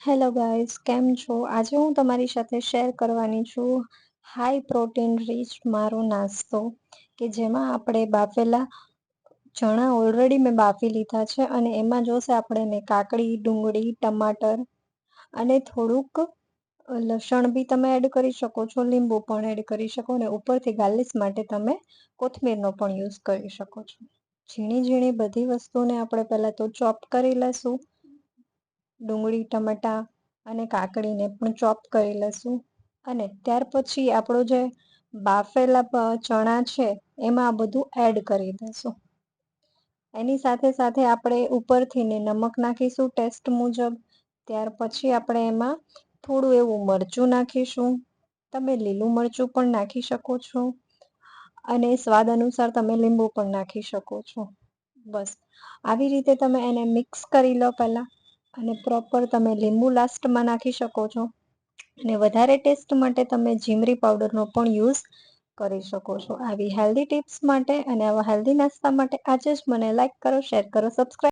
Hello guys, કેમ છો? આજે હું તમારી સાથે શેર કરવાની છું હાઈ પ્રોટીન રીચ મારો નાસ્તો કે જેમાં આપણે બાફેલા ચણા ઓલરેડી મેં બાફી લીધા છે અને એમાં જોશે આપણે મેં કાકડી, ડુંગળી, ટમાટર અને થોડુંક લસણ બી તમે એડ કરી શકો છો, લીંબુ પણ એડ કરી શકો અને ઉપરથી ગાર્લિશ માટે તમે કોથમીરનો પણ યુઝ કરી શકો છો. ઝીણી ઝીણી બધી વસ્તુને આપણે પહેલાં તો ચોપ કરી લઈશું. ડુંગળી, ટમેટા અને કાકડીને પણ ચોપ કરી લઈશું અને ત્યાર પછી આપણો જે બાફેલા ચણા છે એમાં આ બધું એડ કરી દઈશું. એની સાથે સાથે આપણે ઉપરથી ને નમક નાખીશું ટેસ્ટ મુજબ. ત્યાર પછી આપણે એમાં થોડું એવું મરચું નાખીશું. તમે લીલું મરચું પણ નાખી શકો છો અને સ્વાદ અનુસાર તમે લીંબુ પણ નાખી શકો છો. બસ આવી રીતે તમે એને મિક્સ કરી લો પહેલાં અને પ્રોપર તમે લીંબુ લાસ્ટમાં નાખી શકો છો અને વધારે ટેસ્ટ માટે તમે જીમરી પાવડરનો પણ યુઝ કરી શકો છો. આવી હેલ્ધી ટિપ્સ માટે અને આવા હેલ્ધી નાસ્તા માટે આજે જ મને લાઈક કરો, શેર કરો, સબસ્ક્રાઈબ